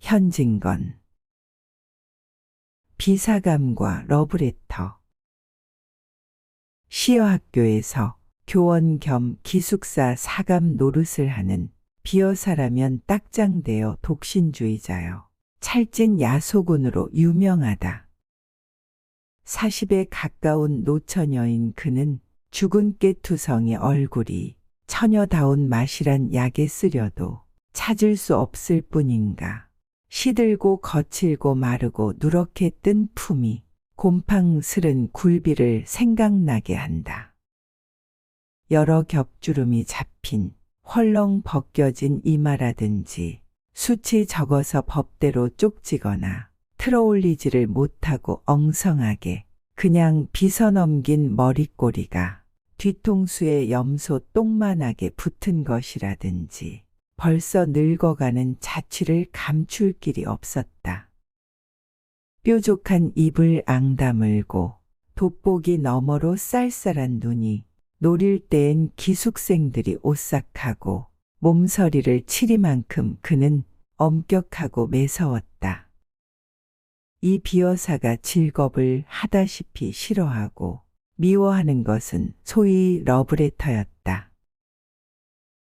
현진건. 비사감과 러브레터. 시어학교에서 교원 겸 기숙사 사감 노릇을 하는 비여사라면 딱장되어 독신주의자여 찰진 야소군으로 유명하다. 40에 가까운 노처녀인 그는 죽은 깨투성의 얼굴이 처녀다운 맛이란 약에 쓰려도 찾을 수 없을 뿐인가. 시들고 거칠고 마르고 누렇게 뜬 품이 곰팡스른 굴비를 생각나게 한다. 여러 겹주름이 잡힌 헐렁 벗겨진 이마라든지 수치 적어서 법대로 쪽지거나 틀어올리지를 못하고 엉성하게 그냥 빗어넘긴 머릿꼬리가 뒤통수에 염소 똥만하게 붙은 것이라든지 벌써 늙어가는 자취를 감출 길이 없었다. 뾰족한 입을 앙다물고 돋보기 너머로 쌀쌀한 눈이 노릴 때엔 기숙생들이 오싹하고 몸서리를 치리만큼 그는 엄격하고 매서웠다. 이 비여사가 직업을 하다시피 싫어하고 미워하는 것은 소위 러브레터였다.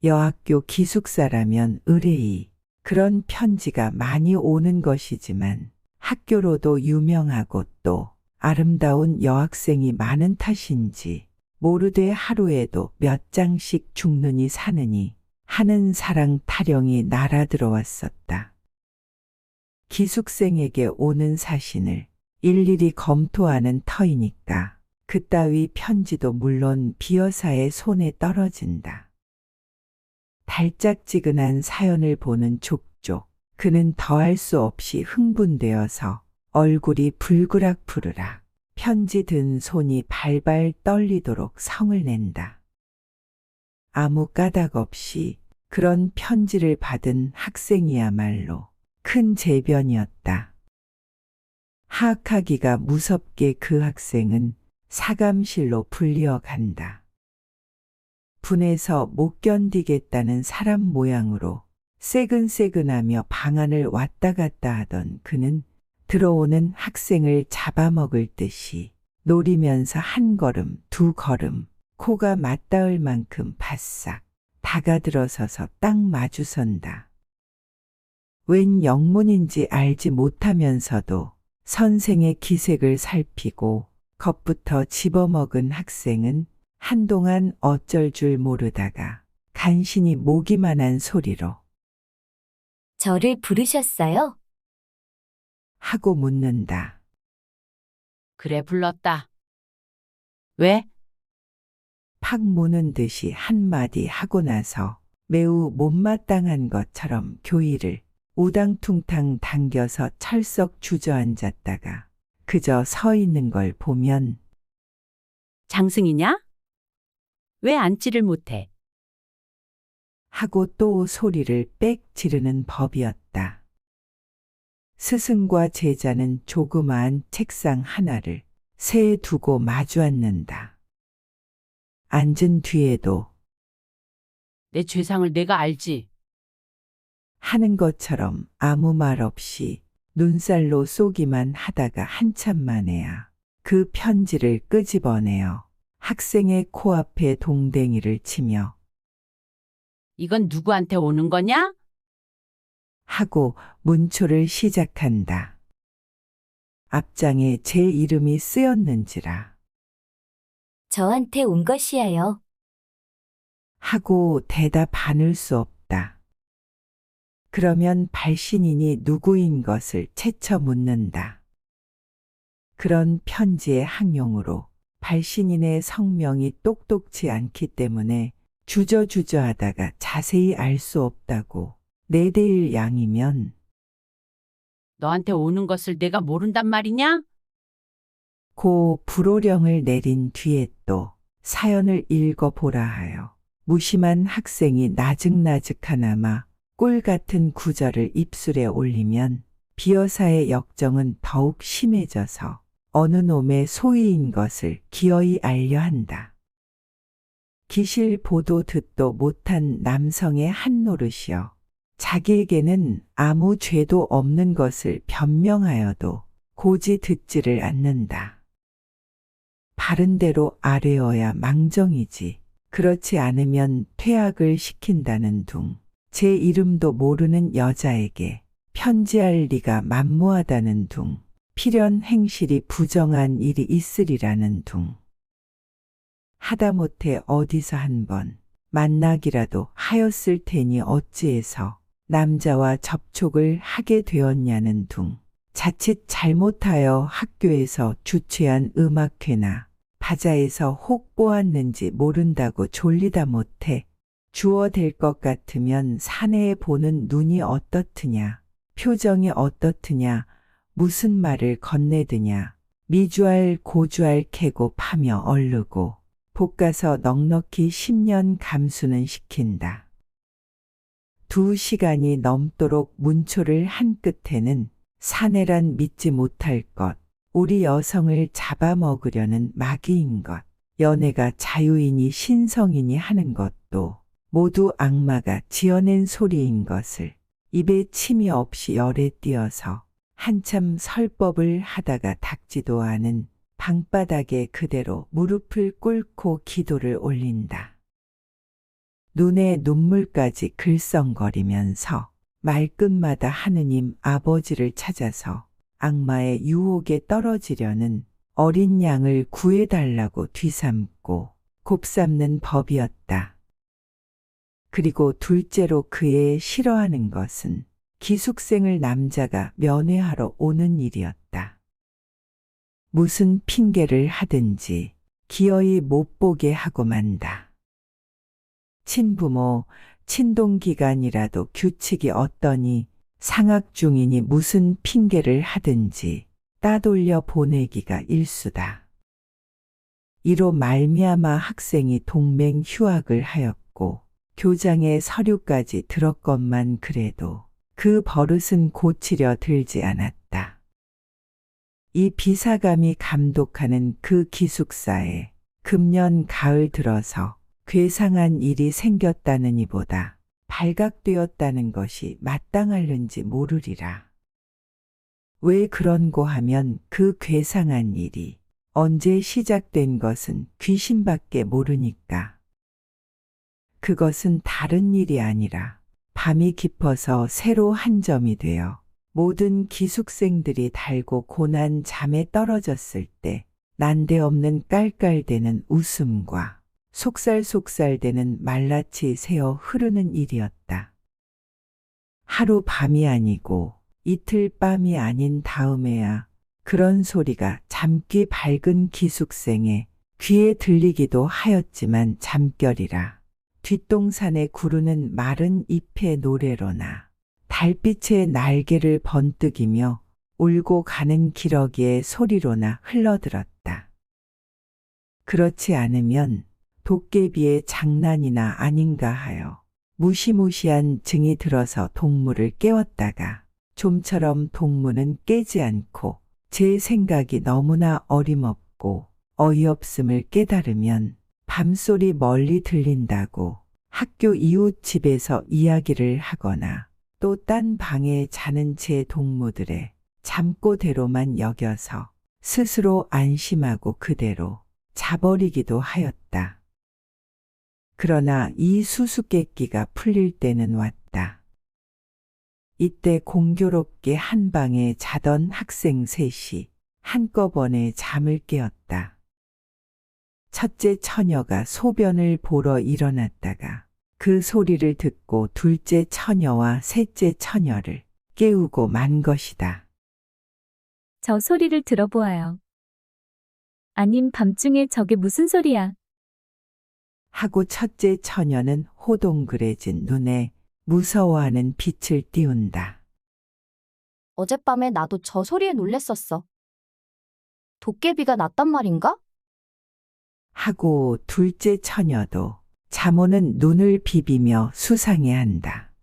여학교 기숙사라면 의뢰이 그런 편지가 많이 오는 것이지만 학교로도 유명하고 또 아름다운 여학생이 많은 탓인지 모르되 하루에도 몇 장씩 죽느니 사느니 하는 사랑 타령이 날아들어왔었다. 기숙생에게 오는 사신을 일일이 검토하는 터이니까 그따위 편지도 물론 비여사의 손에 떨어진다. 달짝지근한 사연을 보는 족족 그는 더할 수 없이 흥분되어서 얼굴이 불그락부르락 편지 든 손이 발발 떨리도록 성을 낸다. 아무 까닭 없이 그런 편지를 받은 학생이야말로 큰 재변이었다. 하악하기가 무섭게 그 학생은 사감실로 불리어 간다. 분해서 못 견디겠다는 사람 모양으로 새근새근하며 방안을 왔다 갔다 하던 그는 들어오는 학생을 잡아먹을 듯이 노리면서 한 걸음 두 걸음 코가 맞닿을 만큼 바싹 다가들어서서 딱 마주선다. 웬 영문인지 알지 못하면서도 선생의 기색을 살피고 겁부터 집어먹은 학생은 한동안 어쩔 줄 모르다가 간신히 모기만한 소리로 저를 부르셨어요? 하고 묻는다. 그래 불렀다. 왜? 팍 무는 듯이 한마디 하고 나서 매우 못마땅한 것처럼 교의를 우당퉁탕 당겨서 철썩 주저앉았다가 그저 서 있는 걸 보면 장승이냐? 왜 앉지를 못해? 하고 또 소리를 빽 지르는 법이었다. 스승과 제자는 조그마한 책상 하나를 세에 두고 마주 앉는다. 앉은 뒤에도 내 죄상을 내가 알지. 하는 것처럼 아무 말 없이 눈살로 쏘기만 하다가 한참 만에야 그 편지를 끄집어내어 학생의 코앞에 동댕이를 치며 이건 누구한테 오는 거냐? 하고 문초를 시작한다. 앞장에 제 이름이 쓰였는지라 저한테 온 것이야요. 하고 대답 않을 수 없다. 그러면 발신인이 누구인 것을 채쳐 묻는다. 그런 편지의 항용으로 발신인의 성명이 똑똑치 않기 때문에 주저주저하다가 자세히 알 수 없다고 4대1 양이면 너한테 오는 것을 내가 모른단 말이냐? 고 불호령을 내린 뒤에 또 사연을 읽어보라 하여 무심한 학생이 나직나직하나마 꿀 같은 구절을 입술에 올리면 비여사의 역정은 더욱 심해져서 어느 놈의 소위인 것을 기어이 알려 한다. 기실 보도 듣도 못한 남성의 한 노릇이여 자기에게는 아무 죄도 없는 것을 변명하여도 고지 듣지를 않는다. 바른 대로 아뢰어야 망정이지. 그렇지 않으면 퇴학을 시킨다는 둥. 제 이름도 모르는 여자에게 편지할 리가 만무하다는 둥. 필연 행실이 부정한 일이 있으리라는 둥. 하다못해 어디서 한번 만나기라도 하였을 테니 어찌해서 남자와 접촉을 하게 되었냐는 둥. 자칫 잘못하여 학교에서 주최한 음악회나 바자에서 혹 보았는지 모른다고 졸리다 못해 주어댈 것 같으면 사내에 보는 눈이 어떻느냐, 표정이 어떻느냐, 무슨 말을 건네드냐, 미주알 고주알 캐고 파며 얼르고 볶아서 넉넉히 10년 감수는 시킨다. 2시간이 넘도록 문초를 한 끝에는 사내란 믿지 못할 것, 우리 여성을 잡아먹으려는 마귀인 것, 연애가 자유이니 신성이니 하는 것도 모두 악마가 지어낸 소리인 것을 입에 침이 없이 열에 띄어서 한참 설법을 하다가 닦지도 않은 방바닥에 그대로 무릎을 꿇고 기도를 올린다. 눈에 눈물까지 글썽거리면서 말끝마다 하느님 아버지를 찾아서 악마의 유혹에 떨어지려는 어린 양을 구해달라고 뒤삼고 곱삼는 법이었다. 그리고 둘째로 그의 싫어하는 것은 기숙생을 남자가 면회하러 오는 일이었다. 무슨 핑계를 하든지 기어이 못 보게 하고 만다. 친부모, 친동기간이라도 규칙이 어떠니 상학 중이니 무슨 핑계를 하든지 따돌려 보내기가 일수다. 이로 말미암아 학생이 동맹 휴학을 하였고 교장의 서류까지 들었건만 그래도 그 버릇은 고치려 들지 않았다. 이 비사감이 감독하는 그 기숙사에 금년 가을 들어서 괴상한 일이 생겼다느니보다 발각되었다는 것이 마땅할는지 모르리라. 왜 그런고 하면 그 괴상한 일이 언제 시작된 것은 귀신밖에 모르니까. 그것은 다른 일이 아니라 밤이 깊어서 새로 한 점이 되어 모든 기숙생들이 달고 고난 잠에 떨어졌을 때 난데없는 깔깔대는 웃음과 속살속살대는 말라치 새어 흐르는 일이었다. 하루 밤이 아니고 이틀 밤이 아닌 다음에야 그런 소리가 잠기 밝은 기숙생의 귀에 들리기도 하였지만 잠결이라 뒷동산에 구르는 마른 잎의 노래로나 달빛의 날개를 번뜩이며 울고 가는 기러기의 소리로나 흘러들었다. 그렇지 않으면 도깨비의 장난이나 아닌가 하여 무시무시한 증이 들어서 동무를 깨웠다가 좀처럼 동무는 깨지 않고 제 생각이 너무나 어림없고 어이없음을 깨달으면 밤소리 멀리 들린다고 학교 이웃 집에서 이야기를 하거나 또 딴 방에 자는 제 동무들의 잠꼬대로만 여겨서 스스로 안심하고 그대로 자버리기도 하였다. 그러나 이 수수께끼가 풀릴 때는 왔다. 이때 공교롭게 한 방에 자던 학생 셋이 한꺼번에 잠을 깨었다. 첫째 처녀가 소변을 보러 일어났다가 그 소리를 듣고 둘째 처녀와 셋째 처녀를 깨우고 만 것이다. 저 소리를 들어보아요. 아님 밤중에 저게 무슨 소리야? 하고 첫째 처녀는 호동그레진 눈에 무서워하는 빛을 띄운다. 어젯밤에 나도 저 소리에 놀랬었어. 도깨비가 났단 말인가? 하고 둘째 처녀도 잠오는 눈을 비비며 수상해한다.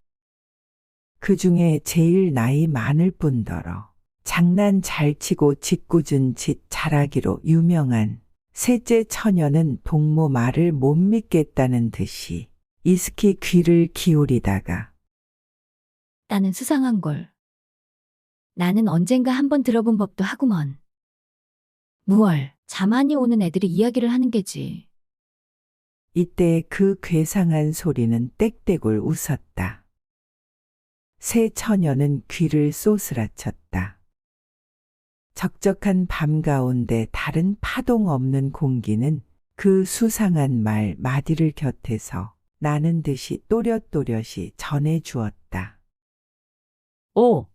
그 중에 제일 나이 많을 뿐더러 장난 잘 치고 짓궂은 짓 잘하기로 유명한 셋째 처녀는 동무 말을 못 믿겠다는 듯이 이스키 귀를 기울이다가 나는 수상한 걸. 나는 언젠가 한번 들어본 법도 하구먼. 무얼, 자만이 오는 애들이 이야기를 하는 게지. 이때 그 괴상한 소리는 땡땡울 웃었다. 새 처녀는 귀를 쏘스라쳤다. 적적한 밤 가운데 다른 파동 없는 공기는 그 수상한 말 마디를 곁에서 나는 듯이 또렷또렷이 전해 주었다. 오,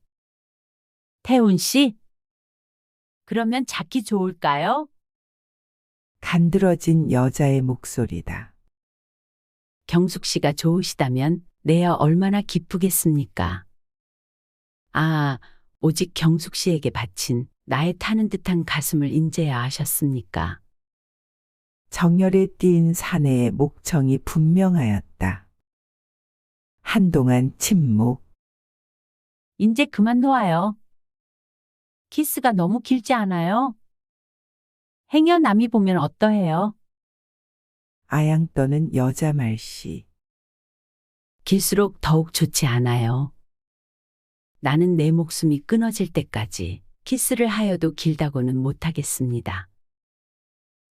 태훈 씨? 그러면 잡기 좋을까요? 간드러진 여자의 목소리다. 경숙 씨가 좋으시다면 내야 얼마나 기쁘겠습니까? 아, 오직 경숙 씨에게 바친 나의 타는 듯한 가슴을 인제야 아셨습니까? 정열에 띈 사내의 목청이 분명하였다. 한동안 침묵. 인제 그만 놓아요. 키스가 너무 길지 않아요? 행여 남이 보면 어떠해요? 아양 떠는 여자 말씨. 길수록 더욱 좋지 않아요. 나는 내 목숨이 끊어질 때까지 키스를 하여도 길다고는 못하겠습니다.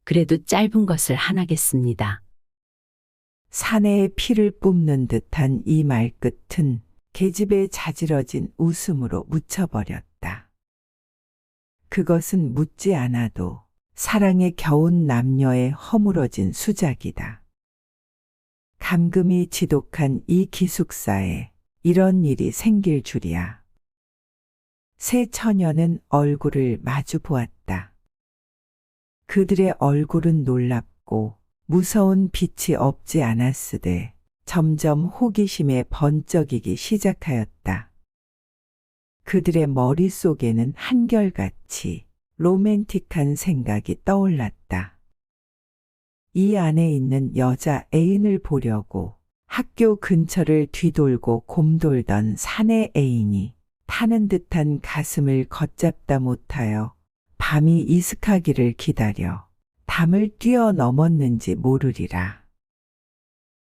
그래도 짧은 것을 하나겠습니다. 사내의 피를 뿜는 듯한 이 말끝은 계집에 자지러진 웃음으로 묻혀버렸다. 그것은 묻지 않아도 사랑에 겨운 남녀의 허물어진 수작이다. 감금이 지독한 이 기숙사에 이런 일이 생길 줄이야. 새 처녀는 얼굴을 마주 보았다. 그들의 얼굴은 놀랍고 무서운 빛이 없지 않았으되 점점 호기심에 번쩍이기 시작하였다. 그들의 머릿속에는 한결같이 로맨틱한 생각이 떠올랐다. 이 안에 있는 여자 애인을 보려고 학교 근처를 뒤돌고 곰돌던 사내 애인이 타는 듯한 가슴을 걷잡다 못하여 밤이 이슥하기를 기다려 담을 뛰어넘었는지 모르리라.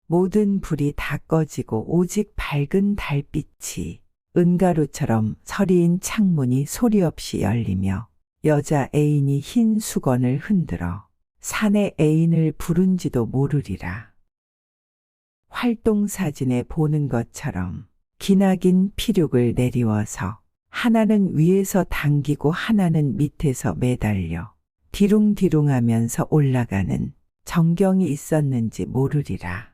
모든 불이 다 꺼지고 오직 밝은 달빛이 은가루처럼 서리인 창문이 소리 없이 열리며 여자 애인이 흰 수건을 흔들어 사내 애인을 부른지도 모르리라. 활동사진에 보는 것처럼 기나긴 피륙을 내리워서 하나는 위에서 당기고 하나는 밑에서 매달려 디룽디룽하면서 올라가는 정경이 있었는지 모르리라.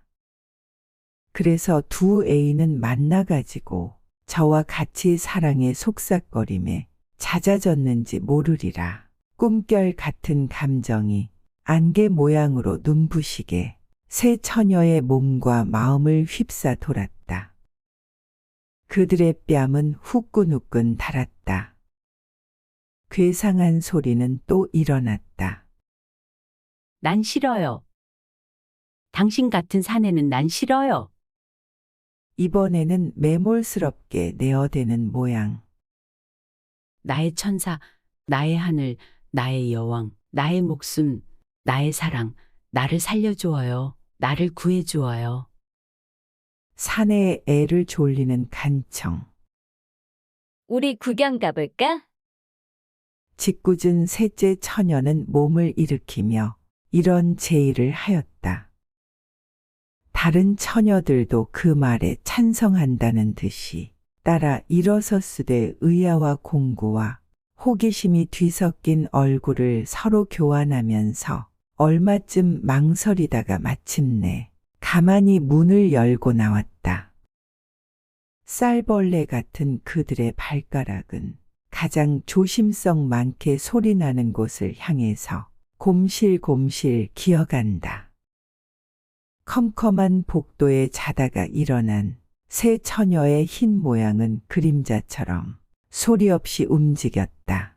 그래서 두 애인은 만나가지고 저와 같이 사랑에 속삭거림에 잦아졌는지 모르리라. 꿈결 같은 감정이 안개 모양으로 눈부시게 새 처녀의 몸과 마음을 휩싸 돌았다. 그들의 뺨은 후끈후끈 달았다. 괴상한 소리는 또 일어났다. 난 싫어요. 당신 같은 사내는 난 싫어요. 이번에는 매몰스럽게 내어대는 모양. 나의 천사, 나의 하늘, 나의 여왕, 나의 목숨, 나의 사랑, 나를 살려주어요. 나를 구해주어요. 사내의 애를 졸리는 간청. 우리 구경 가볼까? 짓궂은 셋째 처녀는 몸을 일으키며 이런 제의를 하였다. 다른 처녀들도 그 말에 찬성한다는 듯이 따라 일어섰으되 의아와 공고와 호기심이 뒤섞인 얼굴을 서로 교환하면서 얼마쯤 망설이다가 마침내 가만히 문을 열고 나왔다. 쌀벌레 같은 그들의 발가락은 가장 조심성 많게 소리나는 곳을 향해서 곰실곰실 기어간다. 컴컴한 복도에 자다가 일어난 새 처녀의 흰 모양은 그림자처럼 소리 없이 움직였다.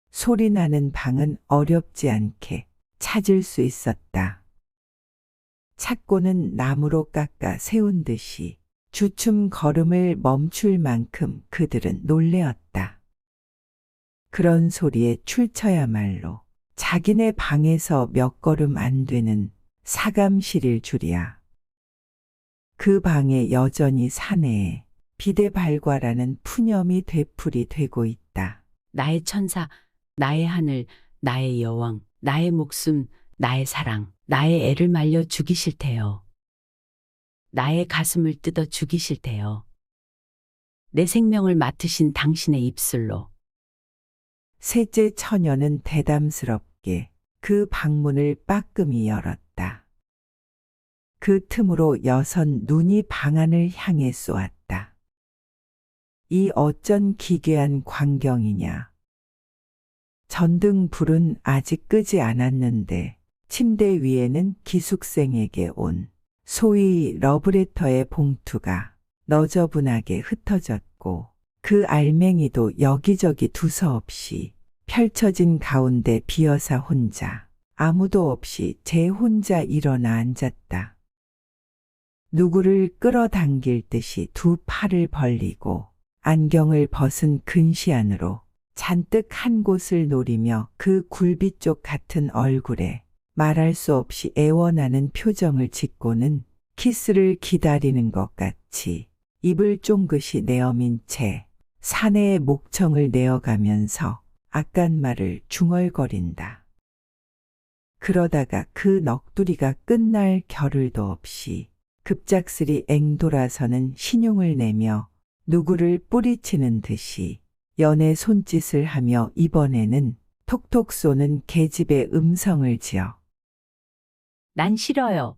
소리 나는 방은 어렵지 않게 찾을 수 있었다. 착고는 나무로 깎아 세운 듯이 주춤 걸음을 멈출 만큼 그들은 놀래었다. 그런 소리에 출처야말로 자기네 방에서 몇 걸음 안 되는 사감실일 줄이야. 그 방에 여전히 사내에 비대발과라는 푸념이 되풀이 되고 있다. 나의 천사, 나의 하늘, 나의 여왕, 나의 목숨, 나의 사랑, 나의 애를 말려 죽이실 테요. 나의 가슴을 뜯어 죽이실 테요. 내 생명을 맡으신 당신의 입술로. 셋째 처녀는 대담스럽게 그 방문을 빠끔히 열었다. 그 틈으로 여섯 눈이 방 안을 향해 쏘았다. 이 어쩐 기괴한 광경이냐. 전등 불은 아직 끄지 않았는데 침대 위에는 기숙생에게 온 소위 러브레터의 봉투가 너저분하게 흩어졌고 그 알맹이도 여기저기 두서없이 펼쳐진 가운데 비여사 혼자 아무도 없이 제 혼자 일어나 앉았다. 누구를 끌어당길 듯이 두 팔을 벌리고 안경을 벗은 근시 안으로 잔뜩 한 곳을 노리며 그 굴비쪽 같은 얼굴에 말할 수 없이 애원하는 표정을 짓고는 키스를 기다리는 것 같이 입을 쫑긋이 내어민 채 사내의 목청을 내어가면서 악간말을 중얼거린다. 그러다가 그 넋두리가 끝날 겨를도 없이 급작스리 앵돌아서는 신용을 내며 누구를 뿌리치는 듯이 연애 손짓을 하며 이번에는 톡톡 쏘는 계집의 음성을 지어 난 싫어요.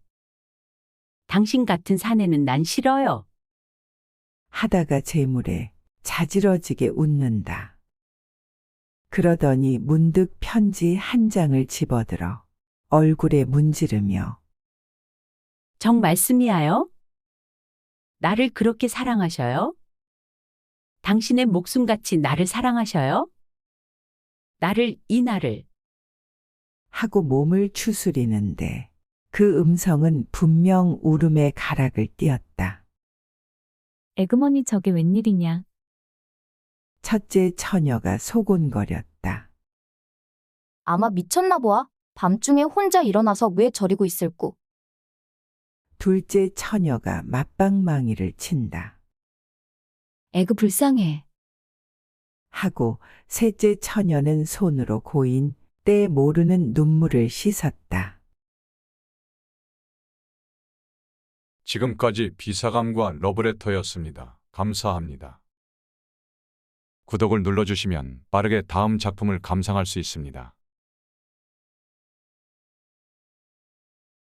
당신 같은 사내는 난 싫어요. 하다가 재물에 자지러지게 웃는다. 그러더니 문득 편지 한 장을 집어들어 얼굴에 문지르며 정 말씀이하여? 나를 그렇게 사랑하셔요? 당신의 목숨같이 나를 사랑하셔요? 나를 하고 몸을 추스리는데 그 음성은 분명 울음의 가락을 띄었다. 에그머니 저게 웬일이냐. 첫째 처녀가 소곤거렸다. 아마 미쳤나 보아. 밤중에 혼자 일어나서 왜 저리고 있을꼬. 둘째 처녀가 맞방망이를 친다. 애그 불쌍해. 하고 셋째 처녀는 손으로 고인 때 모르는 눈물을 씻었다. 지금까지 비사감과 러브레터였습니다. 감사합니다. 구독을 눌러주시면 빠르게 다음 작품을 감상할 수 있습니다.